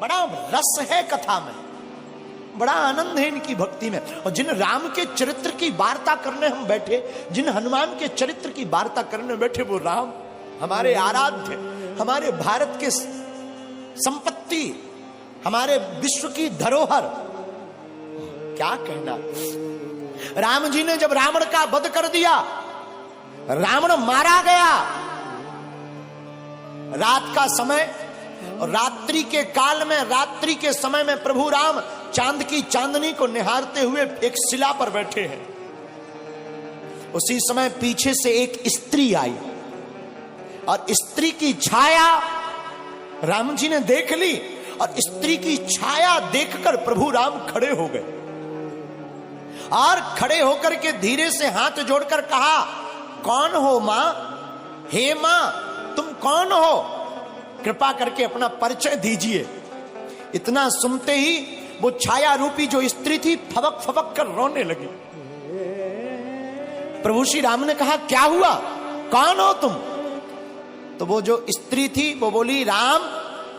बड़ा रस है कथा में, बड़ा आनंद है इनकी भक्ति में। और जिन राम के चरित्र की वार्ता करने हम बैठे, जिन हनुमान के चरित्र की वार्ता करने बैठे, वो राम हमारे आराध्य, हमारे भारत के संपत्ति, हमारे विश्व की धरोहर, क्या कहना। राम जी ने जब रावण का वध कर दिया, रावण मारा गया, रात का समय और रात्रि के काल में, रात्रि के समय में प्रभु राम चांद की चांदनी को निहारते हुए एक शिला पर बैठे हैं। उसी समय पीछे से एक स्त्री आई और स्त्री की छाया राम जी ने देख ली, और स्त्री की छाया देखकर प्रभु राम खड़े हो गए और खड़े होकर के धीरे से हाथ जोड़कर कहा, कौन हो मां? हे मां, तुम कौन हो? कृपा करके अपना परिचय दीजिए। इतना सुनते ही वो छाया रूपी जो स्त्री थी फबक फबक कर रोने लगी। प्रभु श्री राम ने कहा, क्या हुआ, कौन हो तुम? तो वो जो स्त्री थी वो बोली, राम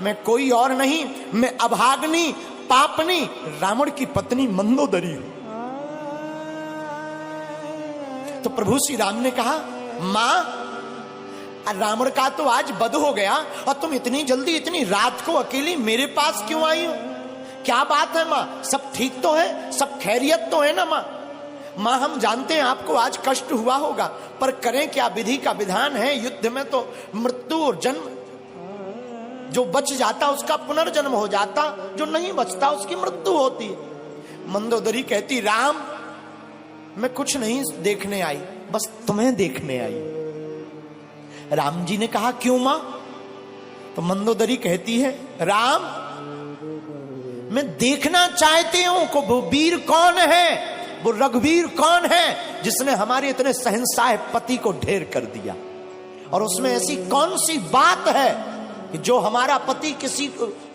मैं कोई और नहीं, मैं अभाग्नि पापनी रावण की पत्नी मंदोदरी हूं। तो प्रभु श्री राम ने कहा, मां रावण का तो आज वध हो गया और तुम इतनी जल्दी इतनी रात को अकेली मेरे पास क्यों आई हो? क्या बात है मां, सब ठीक तो है, सब खैरियत तो है ना मां? मां हम जानते हैं आपको आज कष्ट हुआ होगा, पर करें क्या, विधि का विधान है, युद्ध में तो मृत्यु और जन्म, जो बच जाता उसका पुनर्जन्म हो जाता, जो नहीं बचता उसकी मृत्यु होती है। मंदोदरी कहती, राम मैं कुछ नहीं देखने आई, बस तुम्हें देखने आई। राम जी ने कहा, क्यों मां? तो मंदोदरी कहती है, राम मैं देखना चाहती हूं कि वो वीर कौन है, वो रघुवीर कौन है जिसने हमारे इतने सहनसाह पति को ढेर कर दिया, और उसमें ऐसी कौन सी बात है कि जो हमारा पति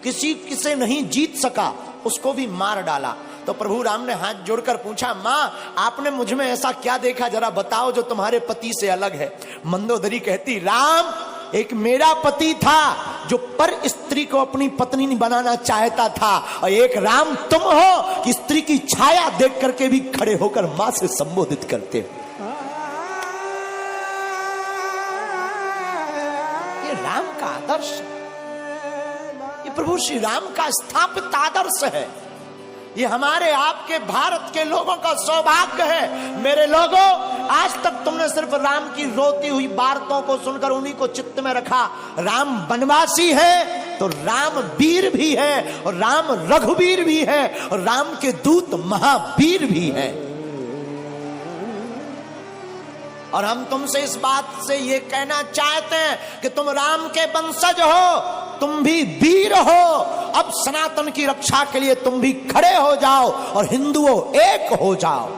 किसी से नहीं जीत सका, उसको भी मार डाला। तो प्रभु राम ने हाथ जोड़कर पूछा, मां आपने मुझ में ऐसा क्या देखा, जरा बताओ जो तुम्हारे पति से अलग है। मंदोदरी कहती, राम एक मेरा पति था जो पर स्त्री को अपनी पत्नी बनाना चाहता था, और एक राम तुम हो कि स्त्री की छाया देख करके भी खड़े होकर मां से संबोधित करते हो। ये राम का आदर्श, ये प्रभु श्री राम का स्थापित आदर्श है। ये हमारे आपके भारत के लोगों का सौभाग्य है। मेरे लोगों, आज तक तुमने सिर्फ राम की रोती हुई वार्ताओं को सुनकर उन्हीं को चित्त में रखा। राम वनवासी है तो राम वीर भी है, और राम रघुवीर भी है, और राम के दूत महावीर भी है। और हम तुमसे इस बात से ये कहना चाहते हैं कि तुम राम के वंशज हो, तुम भी वीर हो। अब सनातन की रक्षा के लिए तुम भी खड़े हो जाओ और हिंदुओं एक हो जाओ।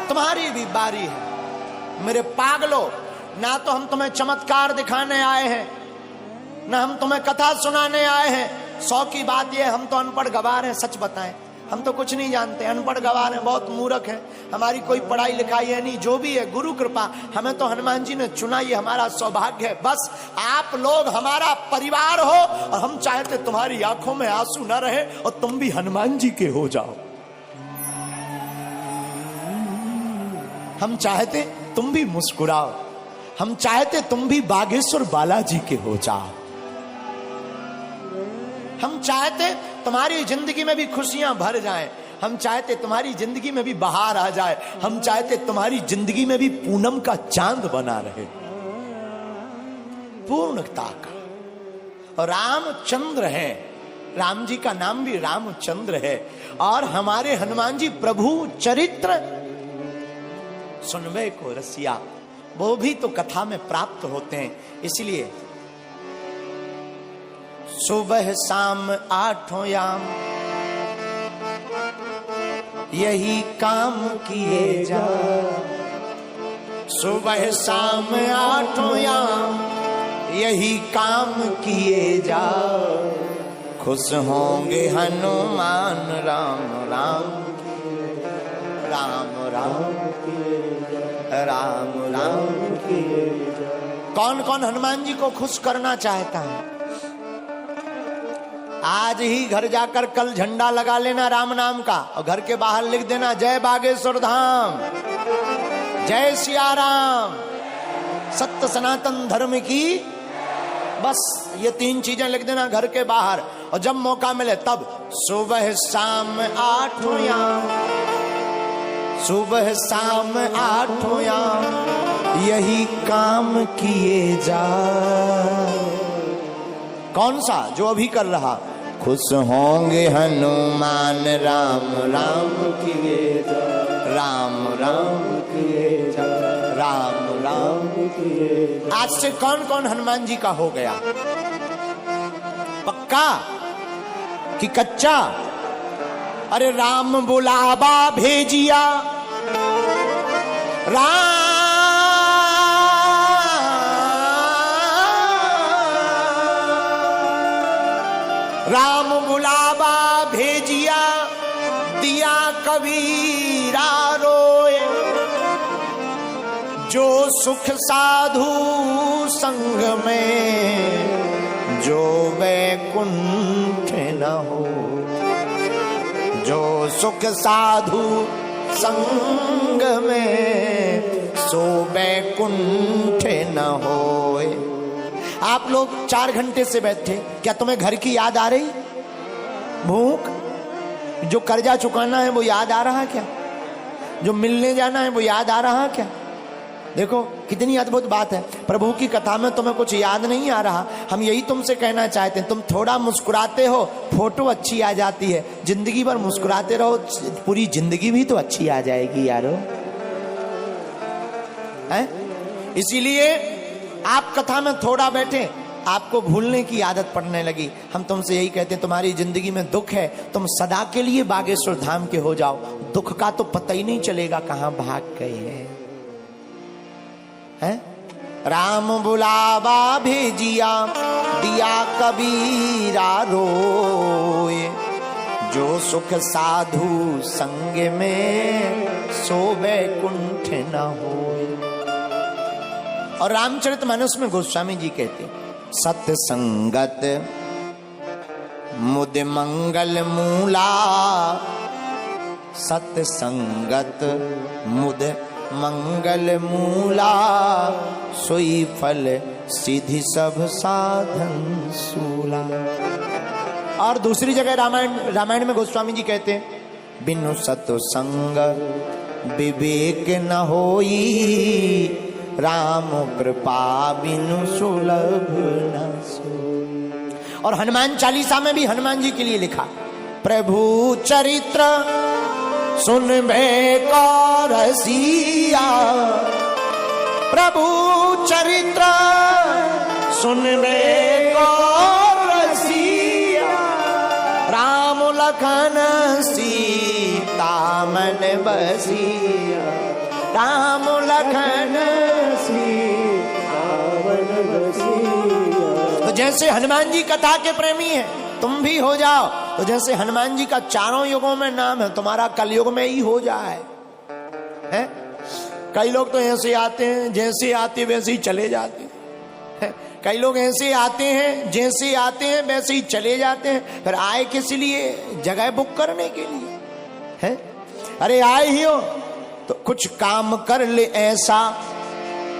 तुम्हारी भी बारी है मेरे पागलों। ना तो हम तुम्हें चमत्कार दिखाने आए हैं, ना हम तुम्हें कथा सुनाने आए हैं। 100 की बात यह, हम तो अनपढ़ गवार हैं। सच बताएं, हम तो कुछ नहीं जानते, अनपढ़ गवार हैं, बहुत मूर्ख हैं, हमारी कोई पढ़ाई लिखाई है नहीं। जो भी है गुरु कृपा, हमें तो हनुमान जी ने चुना, ये हमारा सौभाग्य है। बस आप लोग हमारा परिवार हो, और हम चाहते तुम्हारी आंखों में आंसू न रहे और तुम भी हनुमान जी के हो जाओ। हम चाहते तुम भी मुस्कुराओ, हम चाहते तुम भी बागेश्वर बालाजी के हो जाओ। हम चाहते तुम्हारी जिंदगी में भी खुशियां भर जाएं, हम चाहते तुम्हारी जिंदगी में भी बहार आ जाए, हम चाहते तुम्हारी जिंदगी में भी पूनम का चांद बना रहे, पूर्णता का। और रामचंद्र है, राम जी का नाम भी रामचंद्र है। और हमारे हनुमान जी प्रभु चरित्र सुनवे को रसिया, वो भी तो कथा में प्राप्त होते हैं। इसलिए सुबह शाम 8 याम यही काम किए जा, सुबह शाम 8 याम यही काम किए जा, खुश होंगे हनुमान राम राम राम राम राम राम किए जा। कौन कौन हनुमान जी को खुश करना चाहता है? आज ही घर जाकर कल झंडा लगा लेना राम नाम का, और घर के बाहर लिख देना जय बागेश्वर धाम, जय सिया राम, सत्य सनातन धर्म की। बस ये 3 चीजें लिख देना घर के बाहर। और जब मौका मिले तब सुबह शाम 8 याम, सुबह शाम 8 याम यही काम किए जा। कौन सा? जो अभी कर रहा। खुश होंगे हनुमान राम राम किए जा, राम राम किए जा, राम राम किए जा। आज से कौन कौन हनुमान जी का हो गया? पक्का कि कच्चा? अरे राम बुलावा भेजिया, राम बुलावा भेजिया, दिया कबीरा रोए, जो सुख साधु संग में, जो वैकुंठ न हो, जो सुख साधु संग में, सो वैकुंठ न होए। आप लोग 4 घंटे से बैठे, क्या तुम्हें घर की याद आ रही? भूख? जो कर्जा चुकाना है वो याद आ रहा क्या? जो मिलने जाना है वो याद आ रहा क्या? देखो कितनी अद्भुत बात है। प्रभु की कथा में तुम्हें कुछ याद नहीं आ रहा। हम यही तुमसे कहना चाहते हैं, तुम थोड़ा मुस्कुराते हो, फोटो अच्छी आ जाती है। जिंदगी भर मुस्कुराते रहो, पूरी जिंदगी भी तो अच्छी आ जाएगी यारो, है? इसीलिए आप कथा में थोड़ा बैठे, आपको भूलने की आदत पड़ने लगी। हम तुमसे यही कहते हैं, तुम्हारी जिंदगी में दुख है, तुम सदा के लिए बागेश्वर धाम के हो जाओ। दुख का तो पता ही नहीं चलेगा कहां भाग गए हैं। राम बुलावा भेजिया, दिया कबीरा रोए, जो सुख साधु संग में, सो वैकुंठ न होए। और रामचरितमानस में गोस्वामी जी कहते, सत्य संगत मुद मंगल मूला, सत्य संगत मुद मंगल मूला, सोई फल सिद्धि सब साधन सूला। और दूसरी जगह रामायण में गोस्वामी जी कहते, बिनु सत्य संग विवेक न होई, राम कृपा बिनु सुलभ न सोई। और हनुमान चालीसा में भी हनुमान जी के लिए लिखा, प्रभु चरित्र सुनबे को रसिया, प्रभु चरित्र सुनबे को रसिया, राम लखन सीता मन बसिया, राम लखन सीता मन बसिया। तो जैसे हनुमान जी कथा के प्रेमी हैं, तुम भी हो जाओ। तो जैसे हनुमान जी का चारों युगों में नाम है, तुम्हारा कलयुग में ही हो जाए। हैं? कई लोग तो ऐसे आते हैं, जैसे आते वैसे ही चले जाते हैं। कई लोग ऐसे आते हैं, जैसे आते हैं वैसे ही चले जाते हैं। फिर आए किस लिए? जगह बुक करने के लिए। हैं? अरे आए ही हो तो कुछ काम कर ले ऐसा,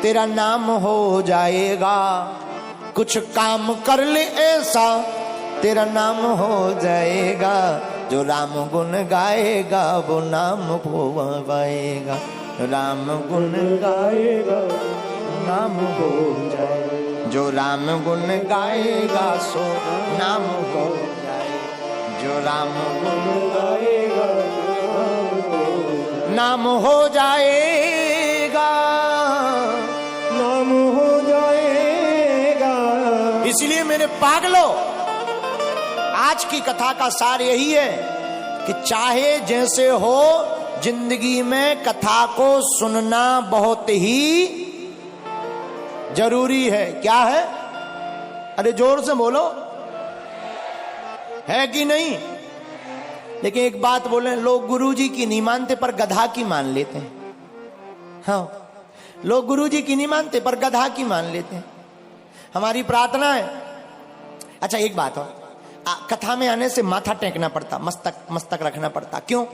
तेरा नाम हो जाएगा। कुछ काम कर ले ऐसा, तेरा नाम हो जाएगा। जो राम गुण गाएगा वो नाम पाएगा, राम गुण गाएगा नाम हो जाएगा। जो राम गुण गाएगा सो नाम हो जाएगा। जो राम गुण गाएगा नाम हो जाएगा, नाम हो जाएगा। इसलिए मेरे पागलों, आज की कथा का सार यही है कि चाहे जैसे हो, जिंदगी में कथा को सुनना बहुत ही जरूरी है। क्या है? अरे जोर से बोलो, है कि नहीं? लेकिन एक बात बोले, लोग गुरुजी की नहीं मानते पर गधा की मान लेते हैं। हाँ, लोग गुरु जी की नहीं मानते पर गधा की मान लेते हैं। हमारी प्रार्थना है। अच्छा एक बात हो, कथा में आने से माथा टेकना पड़ता, मस्तक रखना पड़ता, क्यों?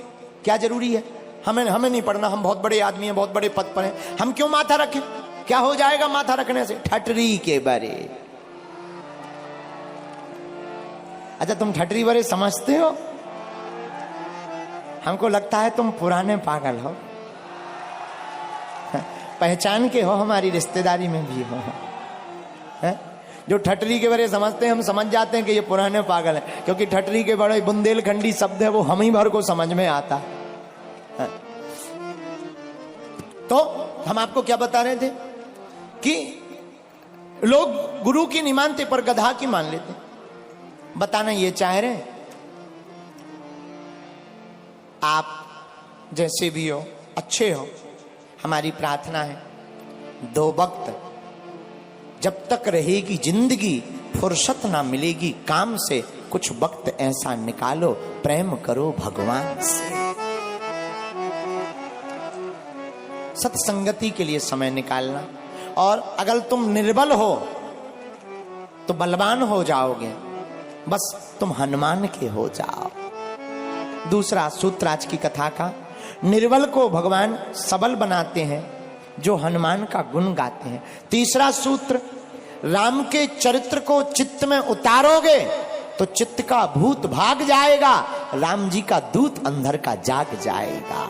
क्या जरूरी है? हमें नहीं पढ़ना, हम बहुत बड़े आदमी हैं, बहुत बड़े पद पर हैं, हम क्यों माथा रखें? क्या हो जाएगा माथा रखने से? ठटरी के बारे। अच्छा तुम ठटरी बारे समझते हो? हमको लगता है तुम पुराने पागल हो, पहचान के हो, हमारी रिश्तेदारी में भी हो। है? जो ठटरी के बारे समझते हैं हम समझ जाते हैं कि ये पुराने पागल हैं, क्योंकि ठटरी के बड़े बुंदेलखंडी शब्द है, वो हम ही भर को समझ में आता है। तो हम आपको क्या बता रहे थे कि लोग गुरु की नहीं मानते पर गधा की मान लेते। बताना ये चाह रहे हैं आप जैसे भी हो, अच्छे हो। हमारी प्रार्थना है, 2 वक्त जब तक रहेगी जिंदगी, फुर्सत ना मिलेगी काम से, कुछ वक्त ऐसा निकालो, प्रेम करो भगवान से। सत्संगति के लिए समय निकालना। और अगर तुम निर्बल हो तो बलवान हो जाओगे, बस तुम हनुमान के हो जाओ। दूसरा सूत्र आज की कथा का, निर्बल को भगवान सबल बनाते हैं जो हनुमान का गुण गाते हैं। तीसरा सूत्र, राम के चरित्र को चित्त में उतारोगे तो चित्त का भूत भाग जाएगा, राम जी का दूत अंदर का जाग जाएगा।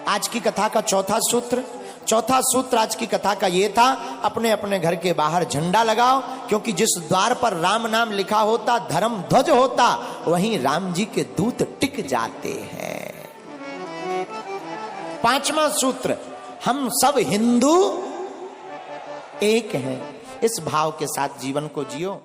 आज की कथा का चौथा सूत्र आज की कथा का ये था, अपने अपने घर के बाहर झंडा लगाओ, क्योंकि जिस द्वार पर राम नाम लिखा होता, धर्म ध्वज होता, वहीं राम जी के दूत टिक जाते हैं। 5वां सूत्र, हम सब हिंदू एक हैं। इस भाव के साथ जीवन को जियो।